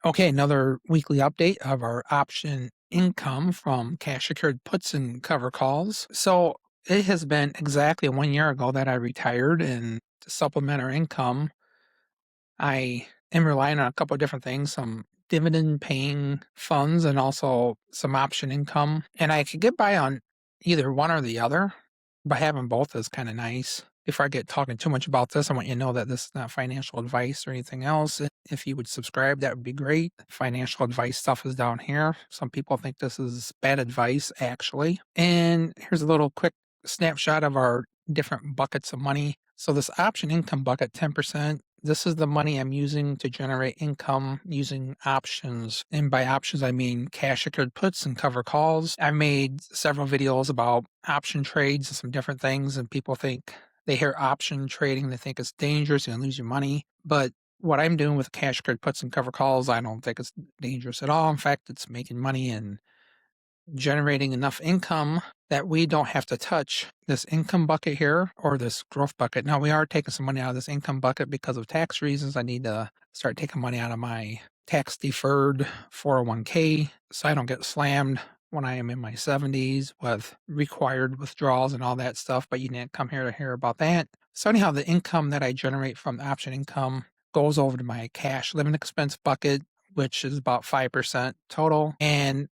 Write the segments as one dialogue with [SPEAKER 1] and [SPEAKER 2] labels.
[SPEAKER 1] Okay, another weekly update of our option income from cash secured puts and cover calls. So it has been exactly 1 year ago that I retired, and to supplement our income, I am relying on a couple of different things, some dividend paying funds and also some option income. And I could get by on either one or the other, but having both is kind of nice. Before I get talking too much about this, I want you to know that this is not financial advice or anything else. If you would subscribe, that would be great. Financial advice stuff is down here. Some people think this is bad advice, actually. And here's a little quick snapshot of our different buckets of money. So this option income bucket, 10%, this is the money I'm using to generate income using options. And by options, I mean cash secured puts and cover calls. I made several videos about option trades and some different things, and people think they hear option trading, they think it's dangerous, you're gonna lose your money. But what I'm doing with cash secured puts and cover calls, I don't think it's dangerous at all. In fact, it's making money and generating enough income that we don't have to touch this income bucket here or this growth bucket. Now, we are taking some money out of this income bucket because of tax reasons. I need to start taking money out of my tax deferred 401k so I don't get slammed when I am in my 70s with required withdrawals and all that stuff. But you didn't come here to hear about that. So, anyhow, the income that I generate from the option income goes over to my cash living expense bucket, which is about 5% total. And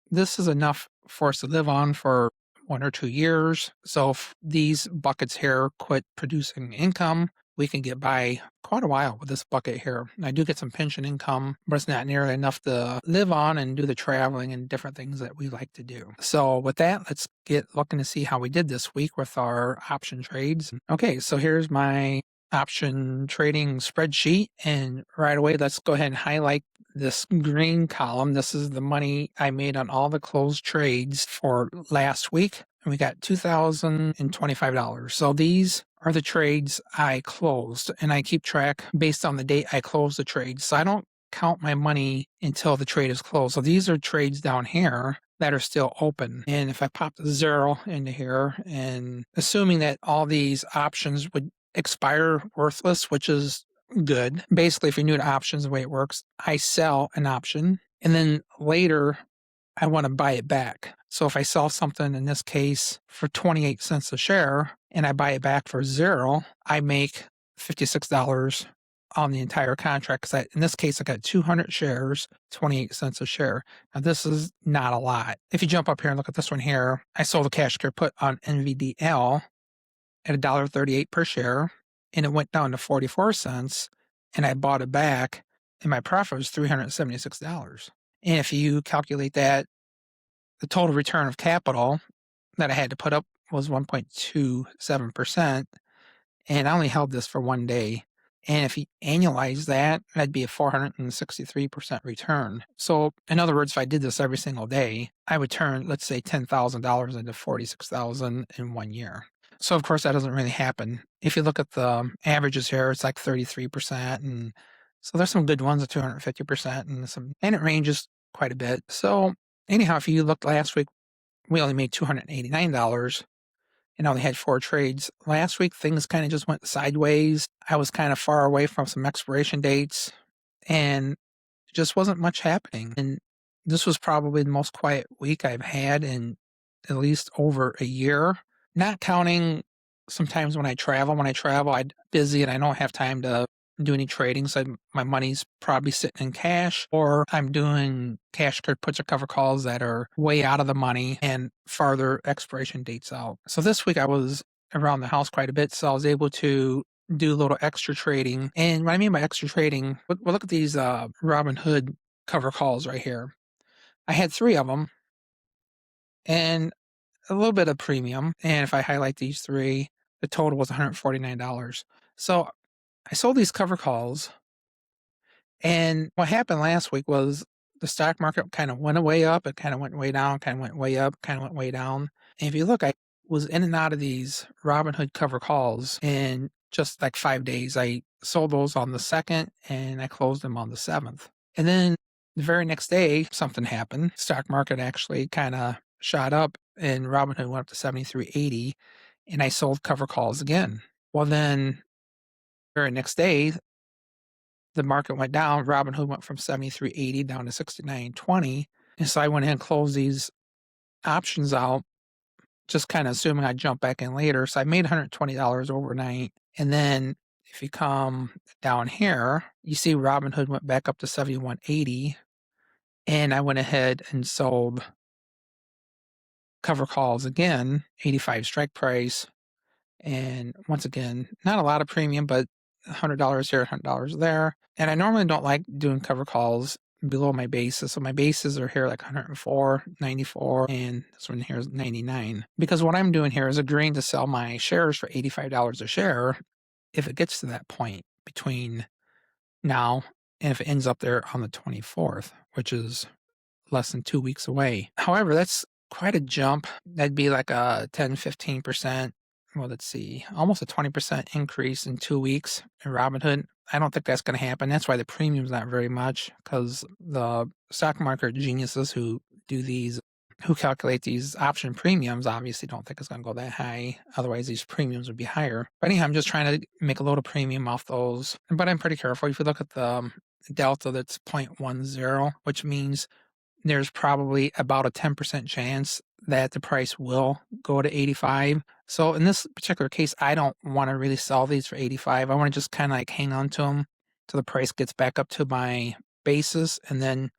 [SPEAKER 1] this is enough for us to live on for 1 or 2 years. So if these buckets here quit producing income, we can get by quite a while with this bucket here. I do get some pension income, but it's not nearly enough to live on and do the traveling and different things that we like to do. So with that, let's get looking to see how we did this week with our option trades. Okay, so here's my option trading spreadsheet. And right away, let's go ahead and highlight this green column. This is the money I made on all the closed trades for last week. And we got $2,025. So these are the trades I closed, and I keep track based on the date I closed the trade. So I don't count my money until the trade is closed. So these are trades down here that are still open. And if I pop the 0 into here, and assuming that all these options would expire worthless, which is good. Basically, if you're new to options, the way it works, I sell an option and then later I want to buy it back. So if I sell something, in this case, for 28 cents a share and I buy it back for 0, I make $56 on the entire contract. Because in this case, I got 200 shares, 28 cents a share. Now, this is not a lot. If you jump up here and look at this one here, I sold a cash care put on NVDL at $1.38 per share, and it went down to 44 cents, and I bought it back, and my profit was $376. And if you calculate that, the total return of capital that I had to put up was 1.27%, and I only held this for 1 day. And if you annualize that, that'd be a 463% return. So in other words, if I did this every single day, I would turn, let's say, $10,000 into $46,000 in 1 year. So of course that doesn't really happen. If you look at the averages here, it's like 33%, and so there's some good ones at 250%, and it ranges quite a bit. So anyhow, if you looked last week, we only made $289 and only had 4 trades. Last week, things kind of just went sideways. I was kind of far away from some expiration dates, and just wasn't much happening. And this was probably the most quiet week I've had in at least over a year, not counting sometimes when I travel. When I travel, I'm busy and I don't have time to do any trading. So my money's probably sitting in cash, or I'm doing cash puts or cover calls that are way out of the money and farther expiration dates out. So this week I was around the house quite a bit, so I was able to do a little extra trading. And what I mean by extra trading, look at these Robinhood cover calls right here. I had 3 of them and a little bit of premium. And if I highlight these 3, the total was $149. So I sold these cover calls. And what happened last week was the stock market kind of went way up, it kind of went way down, kind of went way up, kind of went way down. And if you look, I was in and out of these Robinhood cover calls in just like 5 days. I sold those on the 2nd and I closed them on the 7th. And then the very next day, something happened. Stock market actually kind of shot up and Robinhood went up to 73.80 and I sold cover calls again. Well, then very next day, the market went down, Robinhood went from 73.80 down to 69.20. And so I went ahead and closed these options out, just kind of assuming I'd jump back in later. So I made $120 overnight. And then if you come down here, you see Robinhood went back up to 71.80. And I went ahead and sold cover calls again, 85 strike price. And once again, not a lot of premium, but $100 here, $100 there. And I normally don't like doing cover calls below my bases. So my bases are here like 104, 94, and this one here is 99. Because what I'm doing here is agreeing to sell my shares for $85 a share if it gets to that point between now and if it ends up there on the 24th, which is less than 2 weeks away. However, that's quite a jump. That'd be like a 10, 15%. Well, let's see, almost a 20% increase in 2 weeks in Robinhood. I don't think that's going to happen. That's why the premium's not very much, because the stock market geniuses who do these, who calculate these option premiums, obviously don't think it's going to go that high. Otherwise, these premiums would be higher. But anyhow, I'm just trying to make a load of premium off those. But I'm pretty careful. If you look at the delta, that's 0.10, which means there's probably about a 10% chance that the price will go to 85. So in this particular case, I don't want to really sell these for 85. I want to just kind of like hang on to them till the price gets back up to my basis and then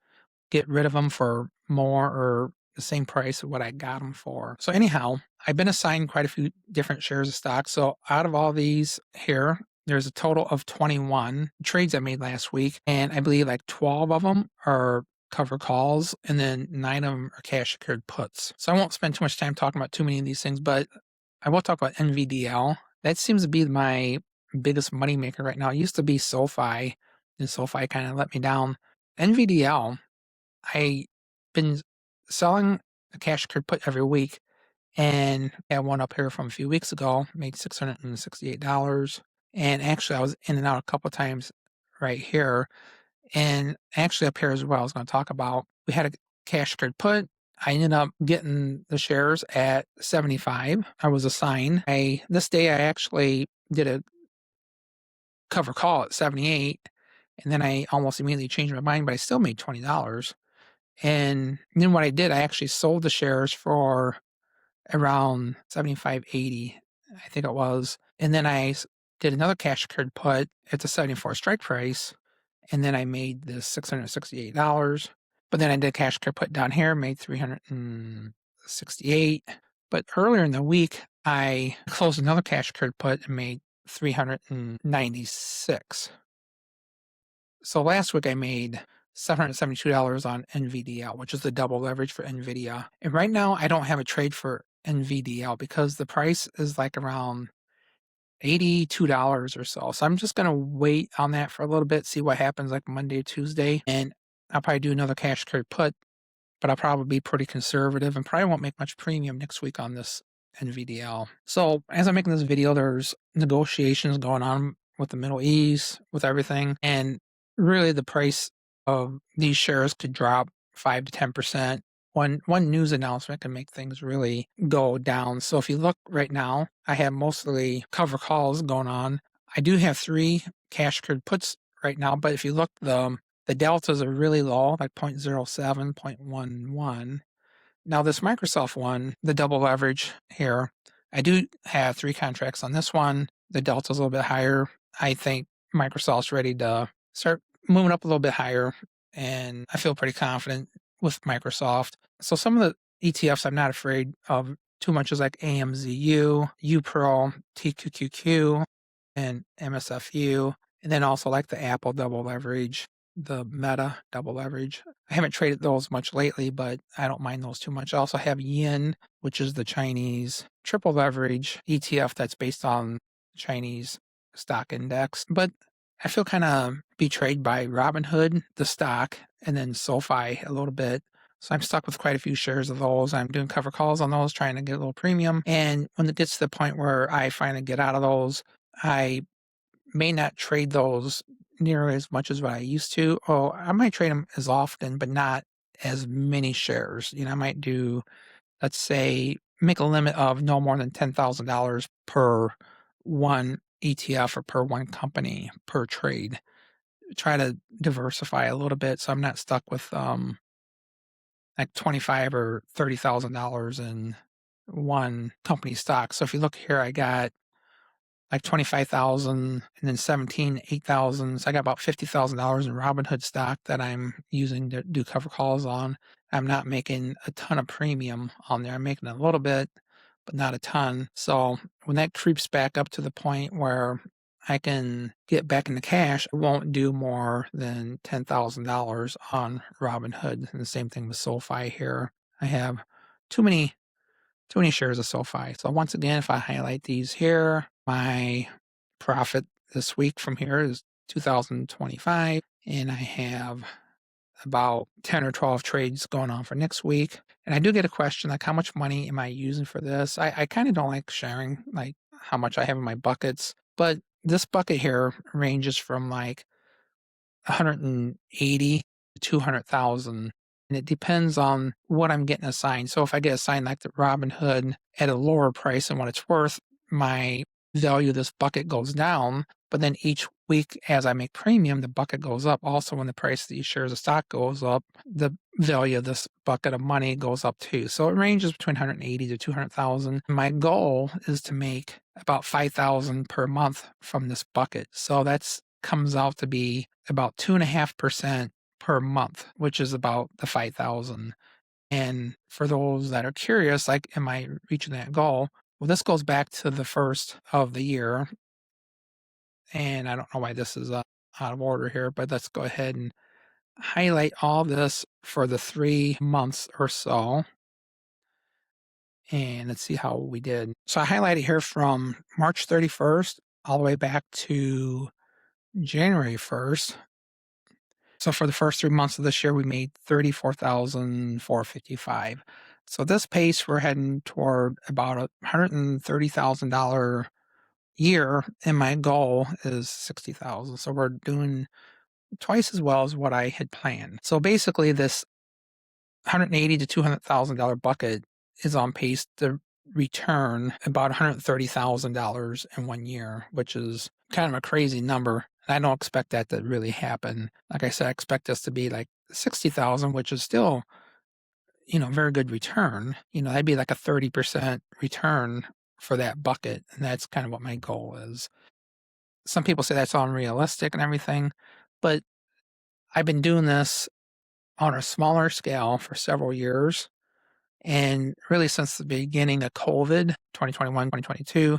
[SPEAKER 1] get rid of them for more or the same price of what I got them for. So anyhow, I've been assigned quite a few different shares of stock. So out of all these here, there's a total of 21 trades I made last week. And I believe like 12 of them are cover calls, and then 9 of them are cash secured puts. So I won't spend too much time talking about too many of these things, but I will talk about NVDL. That seems to be my biggest moneymaker right now. It used to be SOFI, and SOFI kind of let me down. NVDL, I've been selling a cash secured put every week, and I had one up here from a few weeks ago, made $668. And actually, I was in and out a couple of times right here. And actually up here as well, I was going to talk about, we had a cash secured put. I ended up getting the shares at 75. I was assigned. This day I actually did a cover call at 78. And then I almost immediately changed my mind, but I still made $20. And then what I did, I actually sold the shares for around 75.80, I think it was. And then I did another cash secured put at the 74 strike price. And then I made this $668. But then I did a cash secured put down here, made $368. But earlier in the week, I closed another cash secured put and made $396. So last week I made $772 on NVDL, which is the double leverage for NVIDIA. And right now I don't have a trade for NVDL because the price is like around $82 or so. So I'm just going to wait on that for a little bit, see what happens like Monday, Tuesday. And I'll probably do another cash secured put, but I'll probably be pretty conservative and probably won't make much premium next week on this NVDL. So as I'm making this video, there's negotiations going on with the Middle East, with everything. And really the price of these shares could drop 5 to 10%. One news announcement can make things really go down. So if you look right now, I have mostly cover calls going on. I do have 3 cash secured puts right now, but if you look, the deltas are really low, like 0.07, 0.11. Now this Microsoft one, the double leverage here, I do have 3 contracts on this one. The delta's a little bit higher. I think Microsoft's ready to start moving up a little bit higher, and I feel pretty confident with Microsoft. So some of the ETFs I'm not afraid of too much is like AMZU, UPRO, TQQQ, and MSFU, and then also like the Apple double leverage, the Meta double leverage. I haven't traded those much lately, but I don't mind those too much. I also have Yin, which is the Chinese triple leverage ETF that's based on Chinese stock index. But I feel kind of betrayed by Robinhood, the stock, and then SOFI a little bit. So I'm stuck with quite a few shares of those. I'm doing cover calls on those, trying to get a little premium. And when it gets to the point where I finally get out of those, I may not trade those near as much as what I used to. Oh, I might trade them as often, but not as many shares. I might do, let's say, make a limit of no more than $10,000 per one ETF or per one company per trade. try to diversify a little bit so I'm not stuck with like 25 or $30,000 in one company stock. So if you look here, I got like 25,000 and then 17, 8,000. So I got about $50,000 in Robinhood stock that I'm using to do cover calls on. I'm not making a ton of premium on there. I'm making a little bit, but not a ton. So when that creeps back up to the point where I can get back into cash, I won't do more than $10,000 on Robinhood. And the same thing with SOFI here. I have too many shares of SOFI. So once again, if I highlight these here, my profit this week from here is 2025, and I have about 10 or 12 trades going on for next week. And I do get a question like, how much money am I using for this? I kind of don't like sharing like how much I have in my buckets, but this bucket here ranges from like 180 to 200,000. And it depends on what I'm getting assigned. So if I get assigned like the Robinhood at a lower price than what it's worth, my value of this bucket goes down. But then each week as I make premium, the bucket goes up. Also, when the price of these shares of stock goes up, the value of this bucket of money goes up too. So it ranges between 180 to 200,000. My goal is to make about 5,000 per month from this bucket. So that's comes out to be about 2.5% per month, which is about the 5,000. And for those that are curious, like, am I reaching that goal? Well, this goes back to the first of the year. And I don't know why this is out of order here, but let's go ahead and highlight all this for the 3 months or so. And let's see how we did. So I highlighted here from March 31st all the way back to January 1st. So for the first 3 months of this year, we made 34,455. So this pace, we're heading toward about a $130,000 year, and my goal is 60,000. So we're doing twice as well as what I had planned. So basically, this 180 to $200,000 bucket is on pace to return about $130,000 in 1 year, which is kind of a crazy number. I don't expect that to really happen. Like I said, I expect this to be like 60,000, which is still, very good return. That'd be like a 30% return for that bucket. And that's kind of what my goal is. Some people say that's unrealistic and everything, but I've been doing this on a smaller scale for several years. And really since the beginning of COVID, 2021, 2022,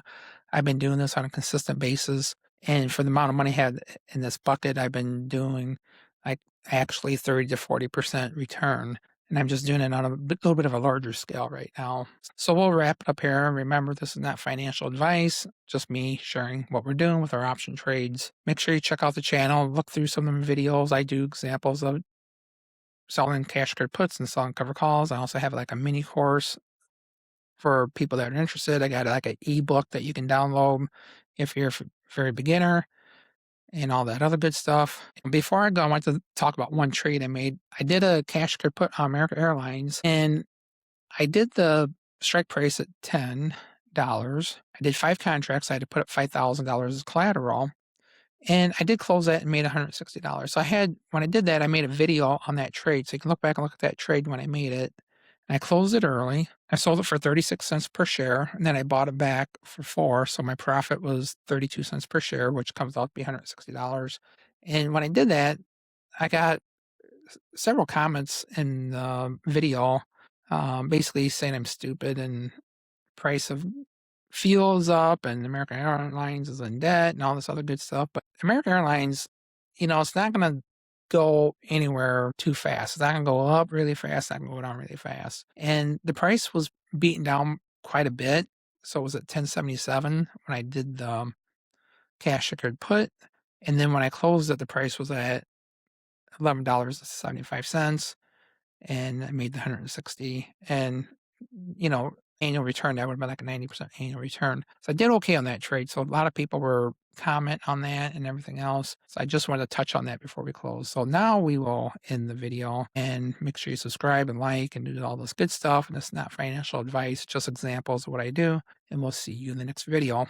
[SPEAKER 1] I've been doing this on a consistent basis. And for the amount of money I had in this bucket, I've been doing like actually 30 to 40% return. And I'm just doing it on a little bit of a larger scale right now. So we'll wrap it up here. Remember, this is not financial advice, just me sharing what we're doing with our option trades. Make sure you check out the channel, look through some of the videos. I do examples of selling cash secured puts and selling cover calls. I also have like a mini course for people that are interested. I got like an ebook that you can download if you're a very beginner and all that other good stuff. And before I go, I want to talk about one trade I made. I did a cash secured put on American Airlines, and I did the strike price at $10. I did 5 contracts. I had to put up $5,000 as collateral. And I did close that and made $160. So when I did that, I made a video on that trade. So you can look back and look at that trade when I made it. And I closed it early. I sold it for 36 cents per share. And then I bought it back for 4. So my profit was 32 cents per share, which comes out to be $160. And when I did that, I got several comments in the video, basically saying I'm stupid and price of fuel is up and American Airlines is in debt and all this other good stuff. But American Airlines, it's not going to go anywhere too fast. It's not going to go up really fast. It's not going to go down really fast. And the price was beaten down quite a bit. So it was at 1077 when I did the cash secured put. And then when I closed it, the price was at $11.75. And I made the 160. And, annual return, that would have been like a 90% annual return. So I did okay on that trade. So a lot of people were comment on that and everything else. So I just wanted to touch on that before we close. So now we will end the video, and make sure you subscribe and like and do all this good stuff. And it's not financial advice, just examples of what I do. And we'll see you in the next video.